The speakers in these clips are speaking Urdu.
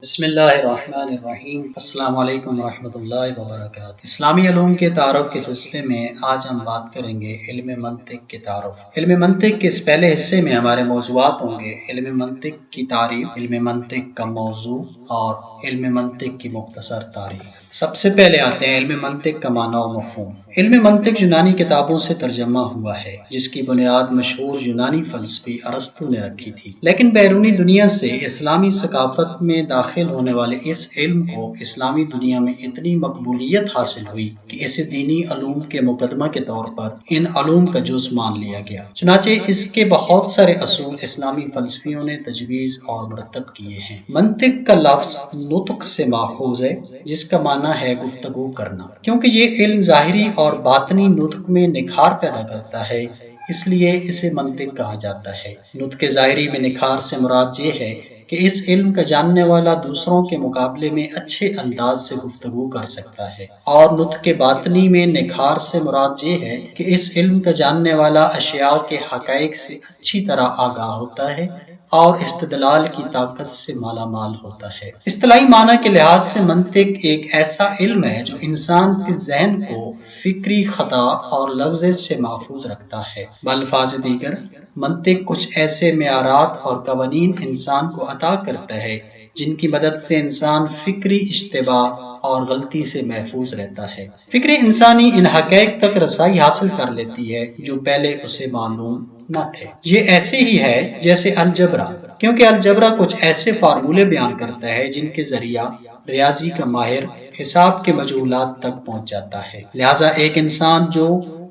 بسم اللہ الرحمن الرحیم۔ السلام علیکم ورحمۃ اللہ وبرکاتہ۔ اسلامی علوم کے تعارف کے سلسلے میں آج ہم بات کریں گے علم منطق کے تعارف۔ علم منطق کے اس پہلے حصے میں ہمارے موضوعات ہوں گے علم منطق کی تعریف، علم منطق کا موضوع اور علم منطق کی مختصر تعریف۔ سب سے پہلے آتے ہیں علم منطق کا معنی و مفہوم۔ علم منطق یونانی کتابوں سے ترجمہ ہوا ہے جس کی بنیاد مشہور یونانی فلسفی ارسطو نے رکھی تھی، لیکن بیرونی دنیا سے اسلامی ثقافت میں داخل ہونے والے اس علم کو اسلامی دنیا میں اتنی مقبولیت حاصل ہوئی کہ اسے دینی علوم کے مقدمہ کے طور پر ان علوم کا جز مان لیا گیا۔ چنانچہ اس کے بہت سارے اصول اسلامی فلسفیوں نے تجویز اور مرتب کیے ہیں۔ منطق کا لفظ نطق سے ماخوذ ہے جس کا معنی ہے گفتگو کرنا، کیونکہ یہ علم ظاہری اور باطنی نطق میں نکھار پیدا کرتا ہے، اس لیے اسے منطق کہا جاتا ہے۔ نطق ظاہری میں نکھار سے مراد یہ ہے کہ اس علم کا جاننے والا دوسروں کے مقابلے میں اچھے انداز سے گفتگو کر سکتا ہے، اور نطق باطنی میں نکھار سے مراد یہ ہے کہ اس علم کا جاننے والا اشیاء کے حقائق سے اچھی طرح آگاہ ہوتا ہے اور استدلال کی طاقت سے مالا مال ہوتا ہے۔ اصطلاحی معنی کے لحاظ سے منطق ایک ایسا علم ہے جو انسان کے ذہن کو فکری خطا اور لغزش سے محفوظ رکھتا ہے۔ بالفاظ دیگر، منطق کچھ ایسے معیارات اور قوانین انسان کو عطا کرتا ہے جن کی مدد سے انسان فکری اشتباہ اور غلطی سے محفوظ رہتا ہے۔ فکر انسانی ان حقائق تک رسائی حاصل کر لیتی ہے جو پہلے اسے معلوم نہ تھے۔ یہ ایسے ہی ہے جیسے الجبرا، کیونکہ الجبرا کچھ ایسے فارمولے بیان کرتا ہے جن کے ذریعہ ریاضی کا ماہر حساب کے مجہولات تک پہنچ جاتا ہے۔ لہٰذا ایک انسان جو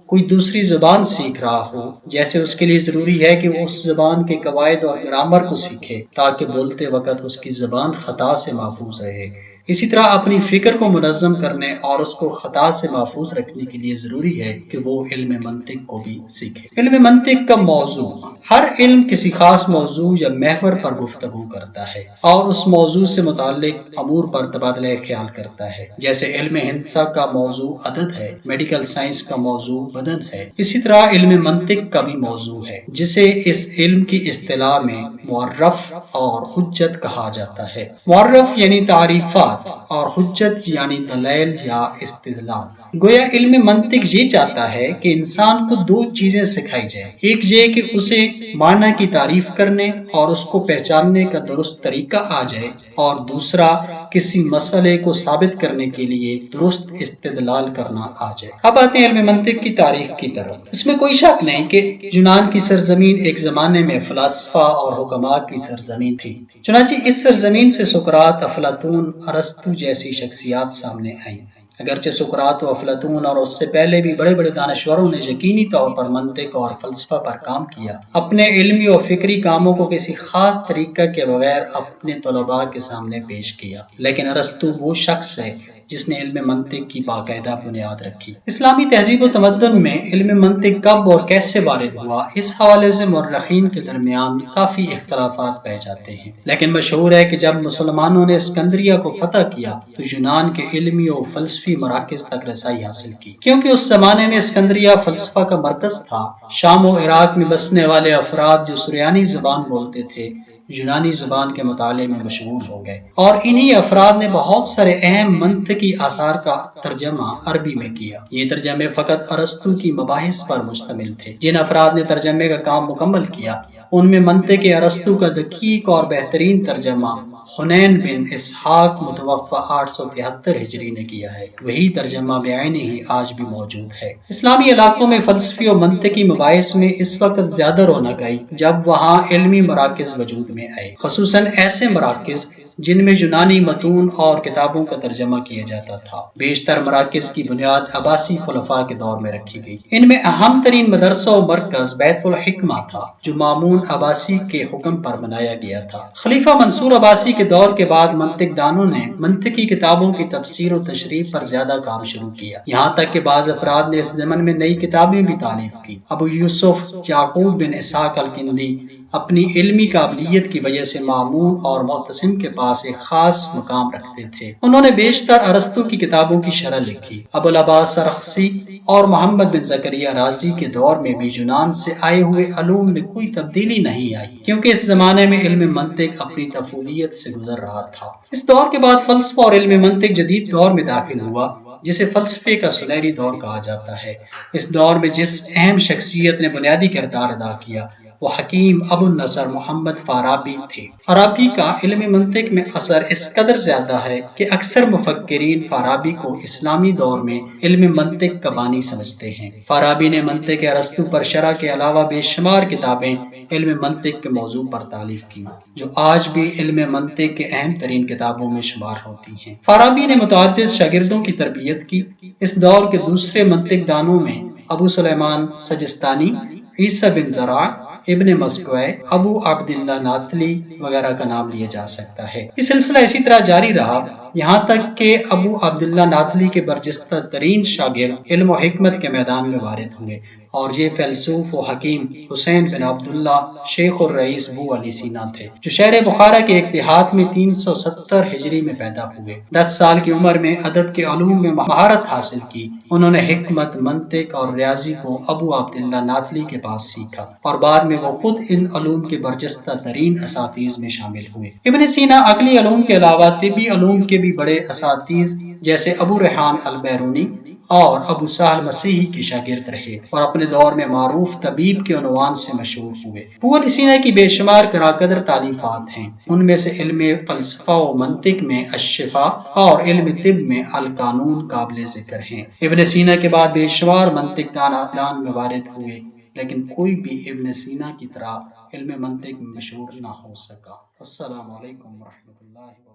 کوئی دوسری زبان سیکھ رہا ہو، جیسے اس کے لیے ضروری ہے کہ وہ اس زبان کے قواعد اور گرامر کو سیکھے تاکہ بولتے وقت اس کی زبان خطا سے محفوظ رہے، اسی طرح اپنی فکر کو منظم کرنے اور اس کو خطا سے محفوظ رکھنے کے لیے ضروری ہے کہ وہ علم منطق کو بھی سیکھے۔ علم منطق کا موضوع، ہر علم کسی خاص موضوع یا محور پر گفتگو کرتا ہے اور اس موضوع سے متعلق امور پر تبادلہ خیال کرتا ہے۔ جیسے علم ہندسہ کا موضوع عدد ہے، میڈیکل سائنس کا موضوع بدن ہے، اسی طرح علم منطق کا بھی موضوع ہے جسے اس علم کی اصطلاح میں معرف اور حجت کہا جاتا ہے۔ معرف یعنی تعریفات اور حجت یعنی دلائل یا استدلال۔ گویا علم منطق یہ چاہتا ہے کہ انسان کو دو چیزیں سکھائی جائیں، ایک یہ کہ اسے معنی کی تعریف کرنے اور اس کو پہچاننے کا درست طریقہ آ جائے، اور دوسرا کسی مسئلے کو ثابت کرنے کے لیے درست استدلال کرنا آ جائے۔ اب آتے ہیں علم منطق کی تاریخ کی طرف۔ اس میں کوئی شک نہیں کہ یونان کی سرزمین ایک زمانے میں فلاسفہ اور حکماء کی سرزمین تھی۔ چنانچہ اس سرزمین سے سقراط، افلاطون، ارسطو جیسی شخصیات سامنے آئیں۔ اگرچہ سقراط و افلاطون اور اس سے پہلے بھی بڑے بڑے دانشوروں نے یقینی طور پر منطق اور فلسفہ پر کام کیا، اپنے علمی و فکری کاموں کو کسی خاص طریقہ کے بغیر اپنے طلباء کے سامنے پیش کیا، لیکن ارسطو وہ شخص ہے جس نے علم منطق کی باقاعدہ بنیاد رکھی۔ اسلامی تہذیب و تمدن میں علم منطق کب اور کیسے وارد ہوا، اس حوالے سے مورخین کے درمیان کافی اختلافات پائے جاتے ہیں، لیکن مشہور ہے کہ جب مسلمانوں نے اسکندریہ کو فتح کیا تو یونان کے علمی و فلسفی مراکز تک رسائی حاصل کی، کیونکہ اس زمانے میں اسکندریہ فلسفہ کا مرکز تھا۔ شام و عراق میں بسنے والے افراد جو سریانی زبان بولتے تھے یونانی زبان کے مطالعے میں مشغول ہو گئے، اور انہی افراد نے بہت سارے اہم منطقی آثار کا ترجمہ عربی میں کیا۔ یہ ترجمے فقط ارسطو کی مباحث پر مشتمل تھے۔ جن افراد نے ترجمے کا کام مکمل کیا ان میں منطق ارسطو کا دقیق اور بہترین ترجمہ حنین بن اسحاق متوفی 873 ہجری نے کیا ہے۔ وہی ترجمہ بعینہ ہی آج بھی موجود ہے۔ اسلامی علاقوں میں فلسفی و منطقی مباحث میں اس وقت زیادہ رونق آئی جب وہاں علمی مراکز وجود میں آئے، خصوصاً ایسے مراکز جن میں یونانی متون اور کتابوں کا ترجمہ کیا جاتا تھا۔ بیشتر مراکز کی بنیاد عباسی خلفاء کے دور میں رکھی گئی۔ ان میں اہم ترین مدرسہ و مرکز بیت الحکمہ تھا جو مامون عباسی کے حکم پر بنایا گیا تھا۔ خلیفہ منصور عباسی کے دور کے بعد منطق دانوں نے منطقی کتابوں کی تفسیر و تشریح پر زیادہ کام شروع کیا، یہاں تک کہ بعض افراد نے اس زمن میں نئی کتابیں بھی تالیف کی۔ ابو یوسف یعقوب بن اسحاق الکندی اپنی علمی قابلیت کی وجہ سے مامون اور معتصم کے پاس ایک خاص مقام رکھتے تھے۔ انہوں نے بیشتر ارسطو کی کتابوں کی شرح لکھی۔ ابو العباس سرخسی اور محمد بن زکریا رازی کے دور میں بھی یونان سے آئے ہوئے علوم میں کوئی تبدیلی نہیں آئی، کیونکہ اس زمانے میں علم منطق اپنی طفولیت سے گزر رہا تھا۔ اس دور کے بعد فلسفہ اور علم منطق جدید دور میں داخل ہوا، جسے فلسفے کا سنہری دور کہا جاتا ہے۔ اس دور میں جس اہم شخصیت نے بنیادی کردار ادا کیا وہ حکیم ابو النصر محمد فارابی تھے۔ فارابی کا علم منطق میں اثر اس قدر زیادہ ہے کہ اکثر مفکرین فارابی کو اسلامی دور میں علم منطق کا بانی سمجھتے ہیں۔ فارابی نے منطق ارسطو پر شرح کے علاوہ بے شمار کتابیں علم منطق کے موضوع پر تالیف کی، جو آج بھی علم منطق کے اہم ترین کتابوں میں شمار ہوتی ہیں۔ فارابی نے متعدد شاگردوں کی تربیت کی۔ اس دور کے دوسرے منطق دانوں میں ابو سلیمان سجستانی، عیسی بن زرع، ابن مسکوہ، ابو عبداللہ ناتلی وغیرہ کا نام لیا جا سکتا ہے۔ یہ سلسلہ اسی طرح جاری رہا یہاں تک کہ ابو عبداللہ ناتلی کے برجستہ ترین شاگرد علم و حکمت کے میدان میں وارد ہوئے، اور یہ فیلسوف و حکیم حسین بن عبداللہ شیخ الرئیس بو علی سینا تھے، جو شہر بخارا کے ایک دیہات میں 370 ہجری میں پیدا ہوئے۔ 10 سال کی عمر میں ادب کے علوم میں مہارت حاصل کی۔ انہوں نے حکمت، منطق اور ریاضی کو ابو عبداللہ ناتلی کے پاس سیکھا، اور بعد میں وہ خود ان علوم کے برجستہ ترین اساتذہ میں شامل ہوئے۔ ابن سینا عقلی علوم کے علاوہ طبی علوم کے بھی بڑے اساتذہ جیسے ابو ریحان البیرونی اور ابو سہل مسیحی کے شاگرد رہے، اور اپنے دور میں معروف طبیب کے عنوان سے مشہور ہوئے۔ ابو علی سینا کی بے شمار قدر تالیفات ہیں۔ ان میں سے علم فلسفہ و منطق میں الشفا اور علم طب میں القانون قابل ذکر ہیں۔ ابن سینا کے بعد بے شمار منطق دان میں وارد ہوئے، لیکن کوئی بھی ابن سینا کی طرح علم منطق میں مشہور نہ ہو سکا۔ السلام علیکم ورحمۃ اللہ وبرکاتہ۔